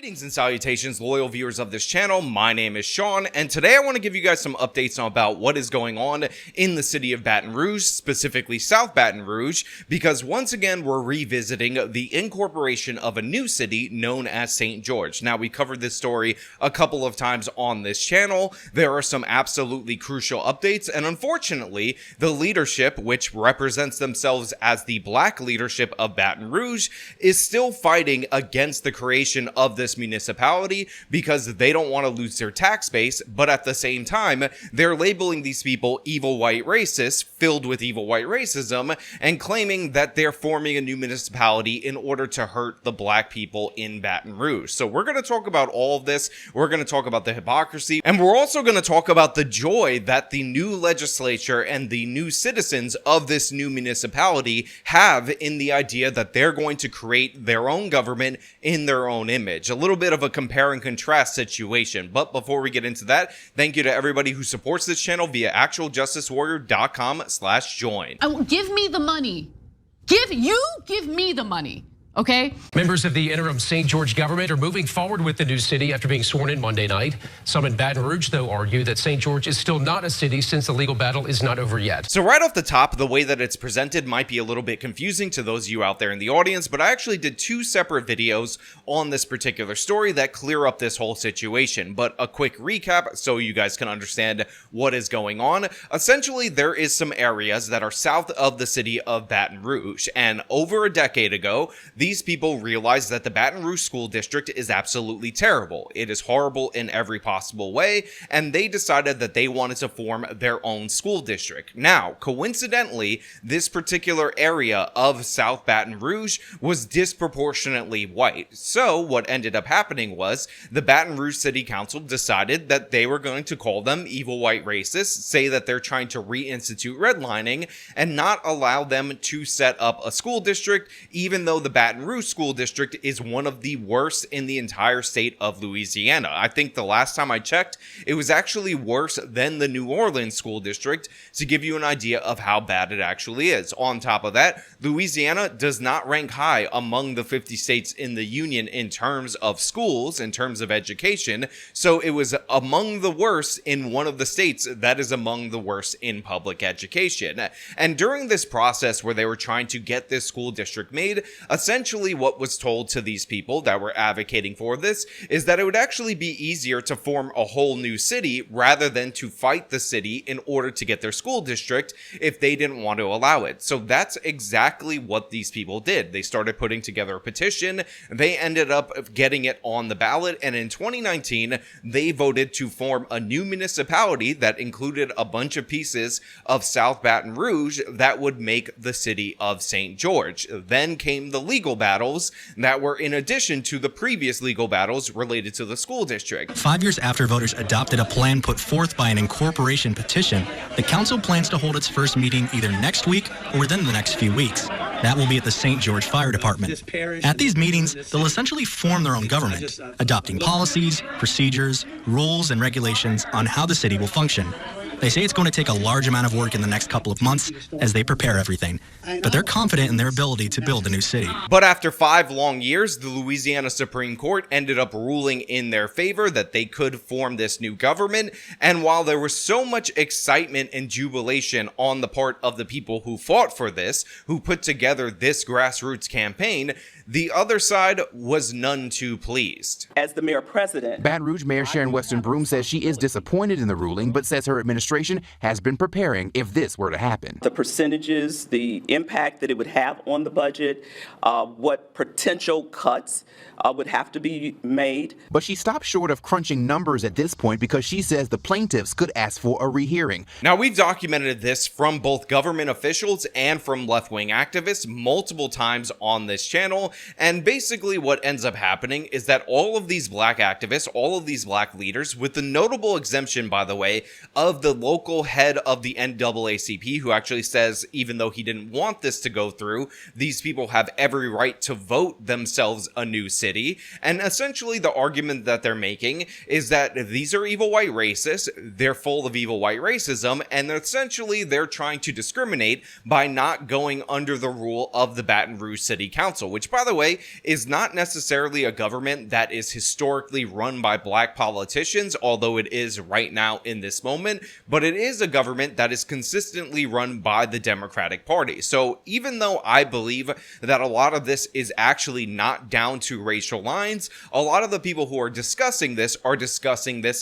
Greetings and salutations, loyal viewers of this channel. My name is Sean, and today I want to give you guys some updates about what is going on in the city of Baton Rouge, specifically South Baton Rouge, because once again we're revisiting the incorporation of a new city known as St. George. Now, we covered this story a couple of times on this channel. There are some absolutely crucial updates, and unfortunately, the leadership, which represents themselves as the black leadership of Baton Rouge, is still fighting against the creation of this municipality because they don't want to lose their tax base, but at the same time, they're labeling these people evil white racists filled with evil white racism and claiming that they're forming a new municipality in order to hurt the black people in Baton Rouge. So we're going to talk about all of this. We're going to talk about the hypocrisy, and we're also going to talk about the joy that the new legislature and the new citizens of this new municipality have in the idea that they're going to create their own government in their own image. A little bit of a compare and contrast situation. But before we get into that, thank you to everybody who supports this channel via actualjusticewarrior.com/join. Give me the money. Give me the money. Okay. Members of the interim St. George government are moving forward with the new city after being sworn in Monday night. Some in Baton Rouge, though, argue that St. George is still not a city since the legal battle is not over yet. So right off the top, the way that it's presented might be a little bit confusing to those of you out there in the audience, but I actually did two separate videos on this particular story that clear up this whole situation. But a quick recap so you guys can understand what is going on. Essentially, there is some areas that are south of the city of Baton Rouge, and over a decade ago, these people realized that the Baton Rouge school district is absolutely terrible. It is horrible in every possible way, and they decided that they wanted to form their own school district. Now, coincidentally, this particular area of South Baton Rouge was disproportionately white. So what ended up happening was the Baton Rouge City Council decided that they were going to call them evil white racists, say that they're trying to reinstitute redlining, and not allow them to set up a school district, even though the Baton Rouge school district is one of the worst in the entire state of Louisiana. I think the last time I checked, it was actually worse than the New Orleans school district, to give you an idea of how bad it actually is. On top of that, Louisiana does not rank high among the 50 states in the union in terms of schools, in terms of education, so it was among the worst in one of the states that is among the worst in public education. And during this process where they were trying to get this school district made, essentially what was told to these people that were advocating for this is that it would actually be easier to form a whole new city rather than to fight the city in order to get their school district if they didn't want to allow it. So that's exactly what these people did. They started putting together a petition. They ended up getting it on the ballot, and in 2019 they voted to form a new municipality that included a bunch of pieces of South Baton Rouge that would make the city of St. George. Then came the legal battles that were in addition to the previous legal battles related to the school district. 5 years after voters adopted a plan put forth by an incorporation petition, the council plans to hold its first meeting either next week or within the next few weeks. That will be at the St. George Fire Department. At these meetings, they'll essentially form their own government, adopting policies, procedures, rules, and regulations on how the city will function. They say it's going to take a large amount of work in the next couple of months as they prepare everything, but they're confident in their ability to build a new city. But after 5 long years, the Louisiana Supreme Court ended up ruling in their favor that they could form this new government, and while there was so much excitement and jubilation on the part of the people who fought for this, who put together this grassroots campaign, the other side was none too pleased. As the mayor president, Baton Rouge Mayor Sharon Weston Broome says she is disappointed in the ruling, but says her administration has been preparing if this were to happen. The percentages, the impact that it would have on the budget, what potential cuts would have to be made. But she stopped short of crunching numbers at this point because she says the plaintiffs could ask for a rehearing. Now, we've documented this from both government officials and from left-wing activists multiple times on this channel, and basically what ends up happening is that all of these black activists, all of these black leaders, with the notable exemption, by the way, of the local head of the NAACP, who actually says even though he didn't want this to go through, these people have every right to vote themselves a new city. And essentially the argument that they're making is that these are evil white racists, they're full of evil white racism, and essentially they're trying to discriminate by not going under the rule of the Baton Rouge City Council, which, by by the way, is not necessarily a government that is historically run by black politicians, although it is right now in this moment, but it is a government that is consistently run by the Democratic Party. So even though I believe that a lot of this is actually not down to racial lines, a lot of the people who are discussing this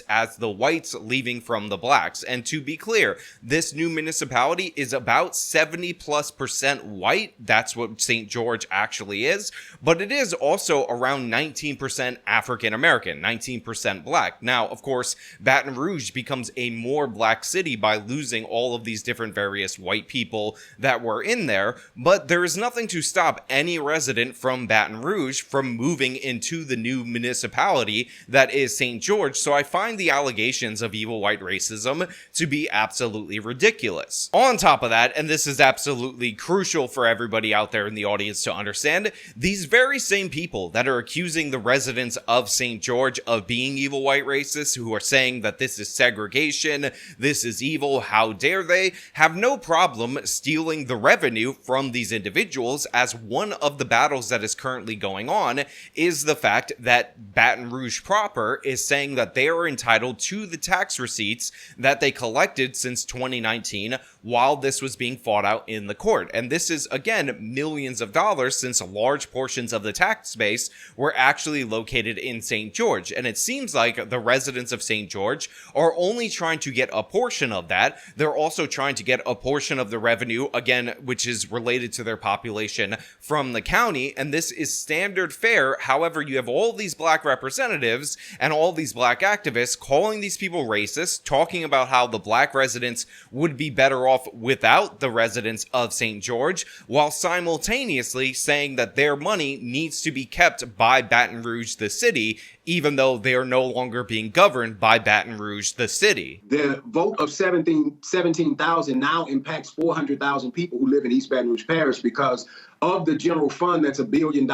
as the whites leaving from the blacks. And to be clear, this new municipality is about 70+% white. That's what St. George actually is, but it is also around 19% African American, 19% black. Now, of course, Baton Rouge becomes a more black city by losing all of these different various white people that were in there, but there is nothing to stop any resident from Baton Rouge from moving into the new municipality that is St. George. So I find the allegations of evil white racism to be absolutely ridiculous. On top of that, and this is absolutely crucial for everybody out there in the audience to understand, these very same people that are accusing the residents of St. George of being evil white racists, who are saying that this is segregation, this is evil, how dare they, have no problem stealing the revenue from these individuals, as one of the battles that is currently going on is the fact that Baton Rouge proper is saying that they are entitled to the tax receipts that they collected since 2019 while this was being fought out in the court. And this is, again, millions of dollars, since large portions of the tax base were actually located in St. George. And it seems like the residents of St. George are only trying to get a portion of that. They're also trying to get a portion of the revenue, again, which is related to their population, from the county. And this is standard fare. However, you have all these black representatives and all these black activists calling these people racist, talking about how the black residents would be better off without the residents of St. George, while simultaneously saying that their money needs to be kept by Baton Rouge, the city, even though they are no longer being governed by Baton Rouge, the city. The vote of 17,000 now impacts 400,000 people who live in East Baton Rouge Parish, because of the general fund that's $1 billion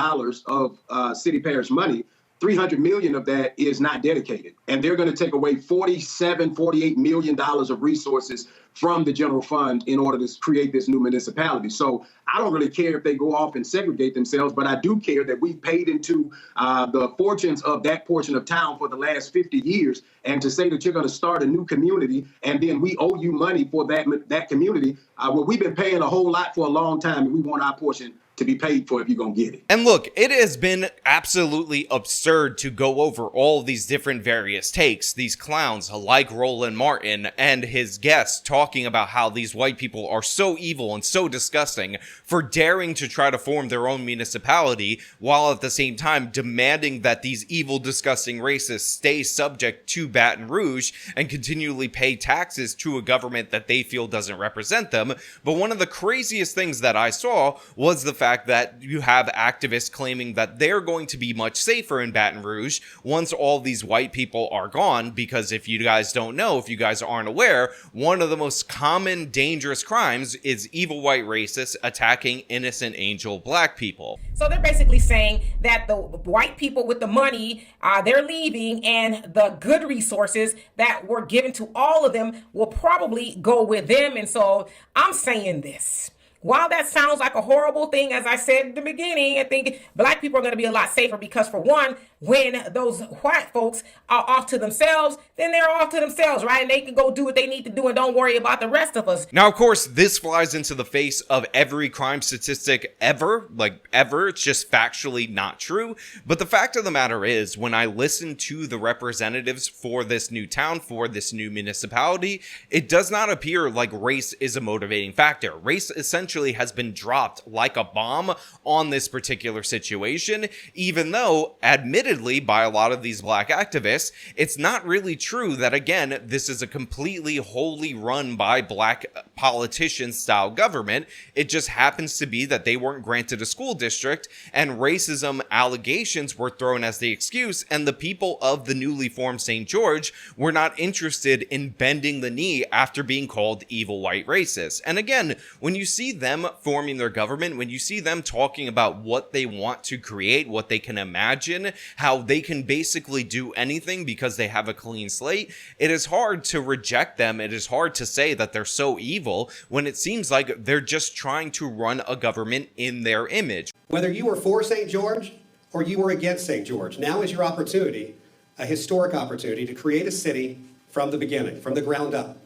of city parish money. 300 million of that is not dedicated. And they're going to take away $48 million of resources from the general fund in order to create this new municipality. So I don't really care if they go off and segregate themselves, but I do care that we've paid into the fortunes of that portion of town for the last 50 years. And to say that you're going to start a new community and then we owe you money for that community, well, we've been paying a whole lot for a long time, and we want our portion to be paid for if you're going to get it. And look, it has been absolutely absurd to go over all of these different various takes, these clowns like Roland Martin and his guests talking about how these white people are so evil and so disgusting for daring to try to form their own municipality, while at the same time demanding that these evil, disgusting racists stay subject to Baton Rouge and continually pay taxes to a government that they feel doesn't represent them. But one of the craziest things that I saw was the fact that you have activists claiming that they're going to be much safer in Baton Rouge once all these white people are gone, because if you guys don't know, if you guys aren't aware, one of the most common dangerous crimes is evil white racists attacking innocent angel black people. So they're basically saying that the white people with the money, they're leaving, and the good resources that were given to all of them will probably go with them. And so I'm saying this. While that sounds like a horrible thing, as I said in the beginning, I think black people are going to be a lot safer because, for one, when those white folks are off to themselves, then they're off to themselves, right? And they can go do what they need to do and don't worry about the rest of us. Now, of course, this flies into the face of every crime statistic ever. It's just factually not true. But the fact of the matter is, when I listen to the representatives for this new town, for this new municipality, it does not appear like race is a motivating factor. Race essentially has been dropped like a bomb on this particular situation, even though, admittedly, by a lot of these black activists, it's not really true that, again, this is a completely wholly run by black politician style government. It just happens to be that they weren't granted a school district, and racism allegations were thrown as the excuse, and the people of the newly formed St. George were not interested in bending the knee after being called evil white racists. And again, when you see them forming their government, when you see them talking about what they want to create, what they can imagine, how they can basically do anything because they have a clean slate, it is hard to reject them. It is hard to say that they're so evil when it seems like they're just trying to run a government in their image. Whether you were for St. George or you were against St. George, now is your opportunity, a historic opportunity, to create a city from the beginning, from the ground up.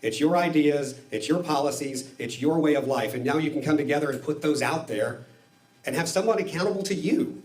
It's your ideas, it's your policies, it's your way of life, and now you can come together and put those out there and have someone accountable to you.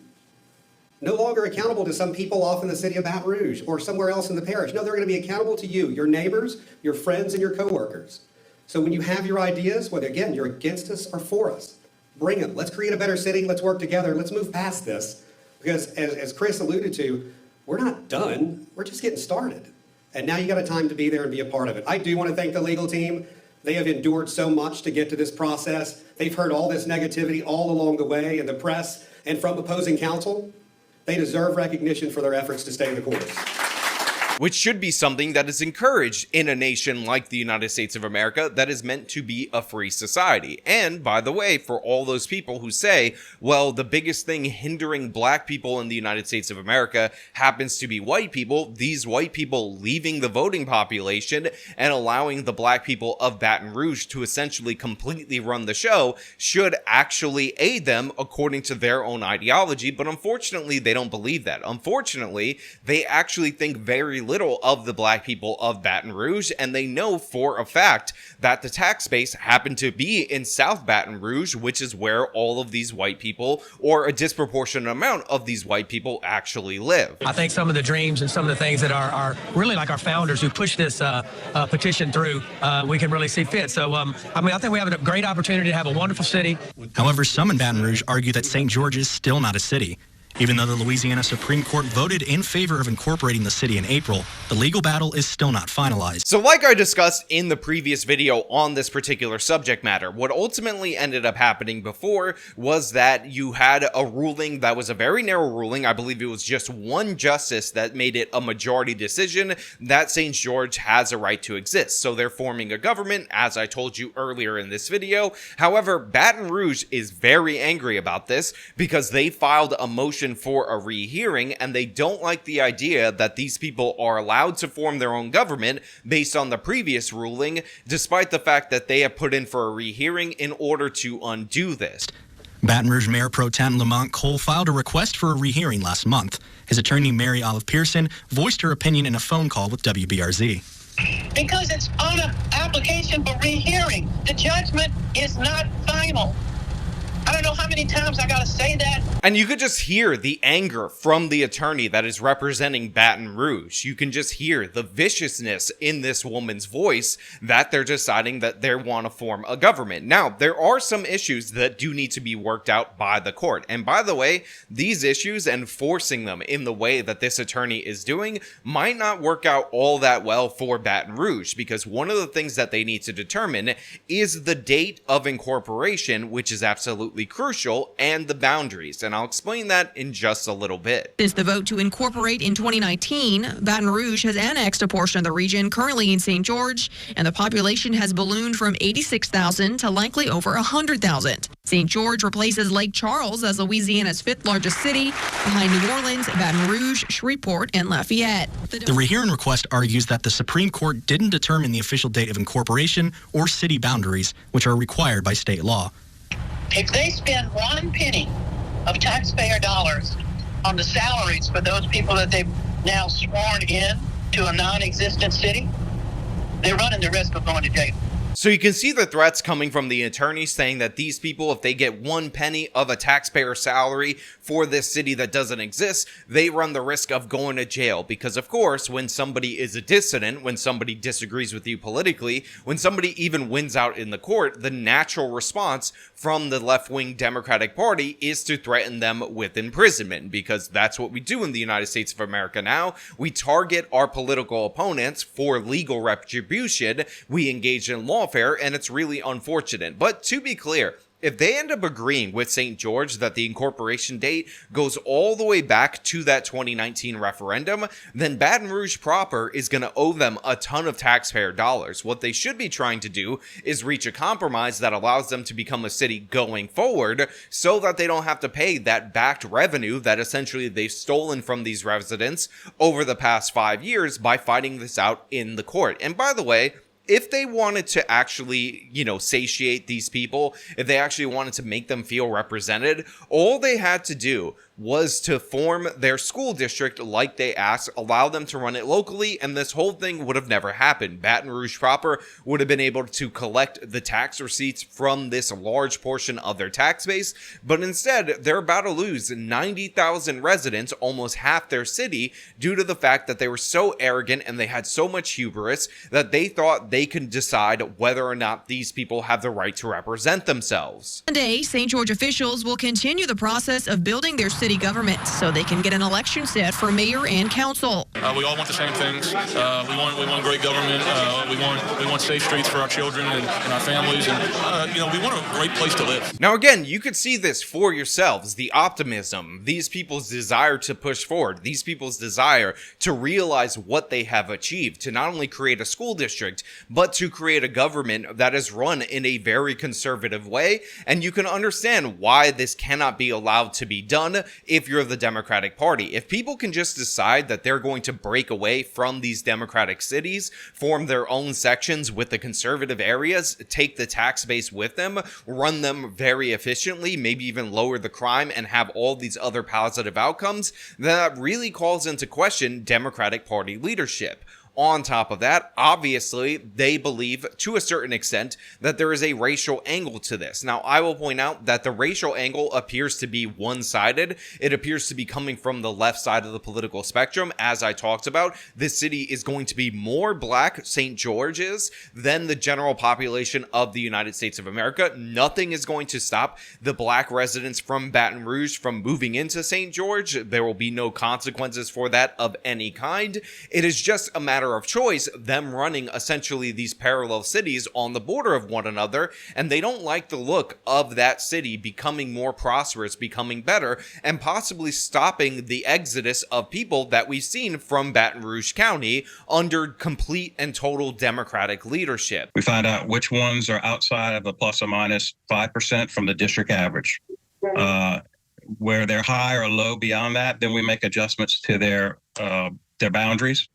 No longer accountable to some people off in the city of Baton Rouge or somewhere else in the parish. No, they're going to be accountable to you, your neighbors, your friends, and your coworkers. So when you have your ideas, whether, again, you're against us or for us, bring them. Let's create a better city. Let's work together. Let's move past this. Because as Chris alluded to, we're not done. We're just getting started. And now you got a time to be there and be a part of it. I do want to thank the legal team. They have endured so much to get to this process. They've heard all this negativity all along the way in the press and from opposing counsel. They deserve recognition for their efforts to stay the course. Which should be something that is encouraged in a nation like the United States of America that is meant to be a free society. And by the way, for all those people who say, well, the biggest thing hindering black people in the United States of America happens to be white people, these white people leaving the voting population and allowing the black people of Baton Rouge to essentially completely run the show should actually aid them according to their own ideology. But unfortunately, they don't believe that. Unfortunately, they actually think very little of the black people of Baton Rouge, and they know for a fact that the tax base happened to be in South Baton Rouge, which is where all of these white people, or a disproportionate amount of these white people, actually live. I think some of the dreams and some of the things that are really like our founders who pushed this petition through, we can really see fit. So, I think we have a great opportunity to have a wonderful city. However, some in Baton Rouge argue that St. George is still not a city. Even though the Louisiana Supreme Court voted in favor of incorporating the city in April, the legal battle is still not finalized. So like I discussed in the previous video on this particular subject matter, what ultimately ended up happening before was that you had a ruling that was a very narrow ruling. I believe it was just one justice that made it a majority decision that St. George has a right to exist. So they're forming a government, as I told you earlier in this video. However, Baton Rouge is very angry about this because they filed a motion for a rehearing, and they don't like the idea that these people are allowed to form their own government based on the previous ruling, despite the fact that they have put in for a rehearing in order to undo this. Baton Rouge Mayor Pro Tem Lamont Cole filed a request for a rehearing last month. His attorney, Mary Olive Pearson, voiced her opinion in a phone call with WBRZ. Because it's on an application for rehearing. The judgment is not final. I don't know how many times I gotta say that. And you could just hear the anger from the attorney that is representing Baton Rouge. You can just hear the viciousness in this woman's voice that they're deciding that they want to form a government. Now, there are some issues that do need to be worked out by the court. And by the way, these issues and forcing them in the way that this attorney is doing might not work out all that well for Baton Rouge, because one of the things that they need to determine is the date of incorporation, which is absolutely crucial, and the boundaries. And I'll explain that in just a little bit. Since the vote to incorporate in 2019, Baton Rouge has annexed a portion of the region currently in St. George, and the population has ballooned from 86,000 to likely over 100,000. St. George replaces Lake Charles as Louisiana's fifth largest city, behind New Orleans, Baton Rouge, Shreveport, and Lafayette. The rehearing request argues that the Supreme Court didn't determine the official date of incorporation or city boundaries, which are required by state law. If they spend one penny of taxpayer dollars on the salaries for those people that they've now sworn in to a non-existent city, they're running the risk of going to jail. So you can see the threats coming from the attorney saying that these people, if they get one penny of a taxpayer salary for this city that doesn't exist, they run the risk of going to jail. Because of course, when somebody is a dissident, when somebody disagrees with you politically, when somebody even wins out in the court, the natural response from the left-wing Democratic Party is to threaten them with imprisonment, because that's what we do in the United States of America now. We target our political opponents for legal retribution. We engage in lawfare, and it's really unfortunate. But to be clear, If they end up agreeing with St. George that the incorporation date goes all the way back to that 2019 referendum, then Baton Rouge proper is going to owe them a ton of taxpayer dollars. What they should be trying to do is reach a compromise that allows them to become a city going forward so that they don't have to pay that backed revenue that essentially they've stolen from these residents over the past 5 years by fighting this out in the court. And by the way, if they wanted to actually, satiate these people, if they actually wanted to make them feel represented, all they had to do was to form their school district like they asked, allow them to run it locally, and this whole thing would have never happened. Baton Rouge proper would have been able to collect the tax receipts from this large portion of their tax base, but instead, they're about to lose 90,000 residents, almost half their city, due to the fact that they were so arrogant and they had so much hubris that they thought they could decide whether or not these people have the right to represent themselves. Monday, St. George officials will continue the process of building their city government so they can get an election set for mayor and council. We all want the same things. We want great government. We want safe streets for our children and our families, and we want a great place to live. Now again, you could see this for yourselves, the optimism, these people's desire to push forward, these people's desire to realize what they have achieved, to not only create a school district, but to create a government that is run in a very conservative way, and you can understand why this cannot be allowed to be done if you're the Democratic Party. If people can just decide that they're going to break away from these Democratic cities, form their own sections with the conservative areas, take the tax base with them, run them very efficiently, maybe even lower the crime and have all these other positive outcomes, then that really calls into question Democratic Party leadership. On top of that, obviously, they believe to a certain extent that there is a racial angle to this. Now, I will point out that the racial angle appears to be one-sided. It appears to be coming from the left side of the political spectrum. As I talked about, this city is going to be more black, St. George is, than the general population of the United States of America. Nothing is going to stop the black residents from Baton Rouge from moving into St. George. There will be no consequences for that of any kind. It is just a matter of choice, them running essentially these parallel cities on the border of one another, and they don't like the look of that city becoming more prosperous, becoming better, and possibly stopping the exodus of people that we've seen from Baton Rouge County under complete and total Democratic leadership. We find out which ones are outside of the plus or minus 5% from the district average. Where they're high or low beyond that, then we make adjustments to their boundaries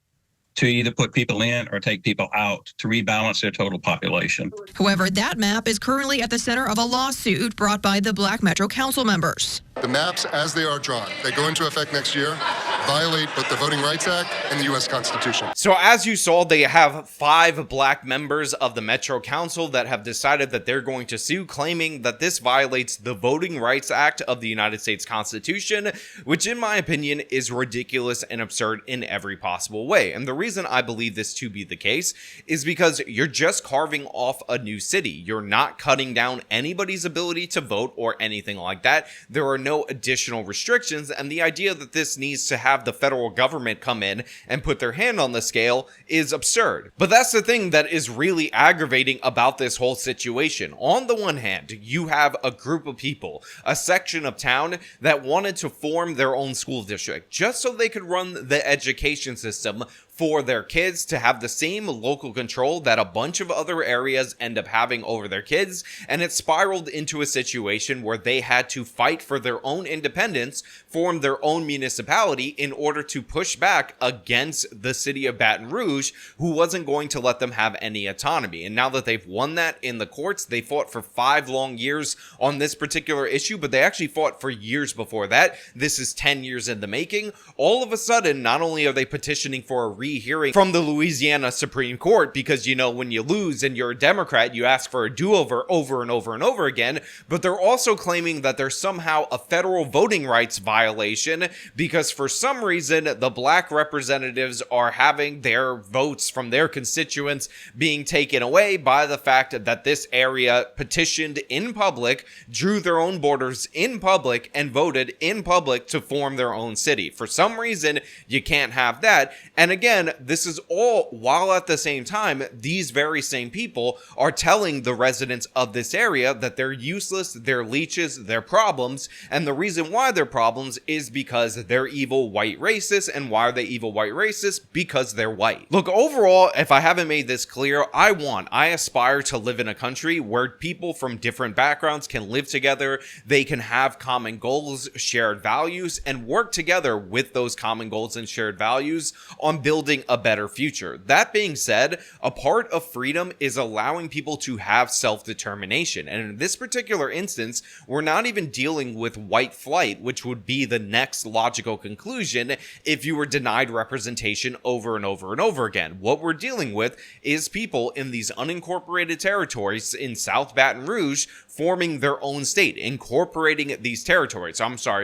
to either put people in or take people out to rebalance their total population. However, that map is currently at the center of a lawsuit brought by the Black Metro Council members. The maps, as they are drawn, they go into effect next year, violate both the Voting Rights Act and the U.S. Constitution. So as you saw, they have 5 black members of the Metro Council that have decided that they're going to sue, claiming that this violates the Voting Rights Act of the United States Constitution, which in my opinion is ridiculous and absurd in every possible way. And the reason I believe this to be the case is because you're just carving off a new city. You're not cutting down anybody's ability to vote or anything like that. There are no additional restrictions, and the idea that this needs to have the federal government come in and put their hand on the scale is absurd. But that's the thing that is really aggravating about this whole situation. On the one hand, you have a group of people, a section of town that wanted to form their own school district just so they could run the education system for their kids, to have the same local control that a bunch of other areas end up having over their kids, and it spiraled into a situation where they had to fight for their own independence, form their own municipality in order to push back against the city of Baton Rouge, who wasn't going to let them have any autonomy. And now that they've won that in the courts, they fought for 5 long years on this particular issue, but they actually fought for years before that. This is 10 years in the making. All of a sudden, not only are they petitioning for a rehearing from the Louisiana Supreme Court, because, when you lose and you're a Democrat, you ask for a do-over over and over and over again, but they're also claiming that they're somehow a federal voting rights violation because for some reason the black representatives are having their votes from their constituents being taken away by the fact that this area petitioned in public, drew their own borders in public, and voted in public to form their own city. For some reason, you can't have that. And again, this is all while at the same time, these very same people are telling the residents of this area that they're useless, they're leeches, they're problems, and the reason why they're problems is because they're evil white racists. And why are they evil white racists? Because they're white. Look, overall, if I haven't made this clear, I aspire to live in a country where people from different backgrounds can live together, they can have common goals, shared values, and work together with those common goals and shared values on building a better future. That being said, a part of freedom is allowing people to have self-determination. And in this particular instance, we're not even dealing with white flight, which would be the next logical conclusion if you were denied representation over and over and over again. What we're dealing with is people in these unincorporated territories in South Baton Rouge forming their own state, incorporating these territories,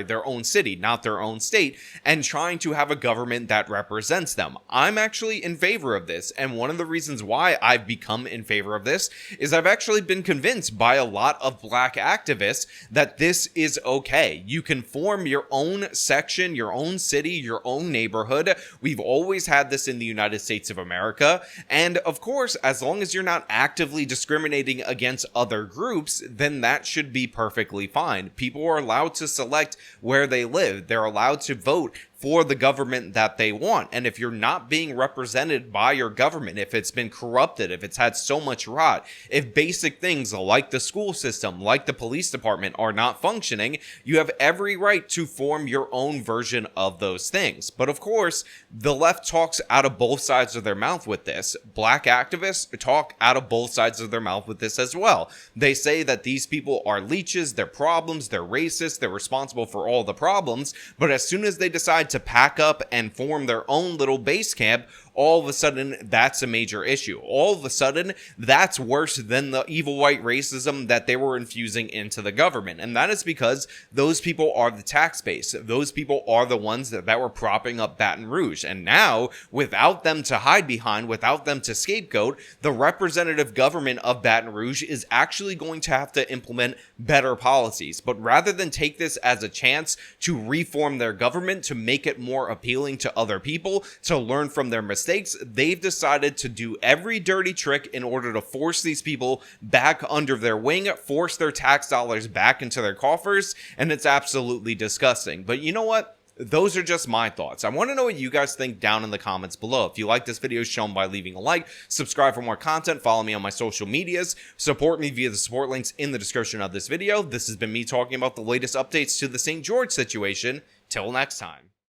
their own city, not their own state, and trying to have a government that represents them. I'm actually in favor of this, and one of the reasons why I've become in favor of this is I've actually been convinced by a lot of black activists that this is okay. You can form your own section, your own city, your own neighborhood. We've always had this in the United States of America, and of course, as long as you're not actively discriminating against other groups, then that should be perfectly fine. People are allowed to select where they live. They're allowed to vote for the government that they want. And if you're not being represented by your government, if it's been corrupted, if it's had so much rot, if basic things like the school system, like the police department are not functioning, you have every right to form your own version of those things. But of course, the left talks out of both sides of their mouth with this. Black activists talk out of both sides of their mouth with this as well. They say that these people are leeches, they're problems, they're racist, they're responsible for all the problems, but as soon as they decide to pack up and form their own little base camp, all of a sudden, that's a major issue. All of a sudden, that's worse than the evil white racism that they were infusing into the government. And that is because those people are the tax base. Those people are the ones that were propping up Baton Rouge. And now, without them to hide behind, without them to scapegoat, the representative government of Baton Rouge is actually going to have to implement better policies. But rather than take this as a chance to reform their government, to make it more appealing to other people, to learn from their mistakes, they've decided to do every dirty trick in order to force these people back under their wing, force their tax dollars back into their coffers, and it's absolutely disgusting. But you know what? Those are just my thoughts. I want to know what you guys think down in the comments below. If you like this video, show them by leaving a like, subscribe for more content, follow me on my social medias, support me via the support links in the description of this video. This has been me talking about the latest updates to the St. George situation. Till next time.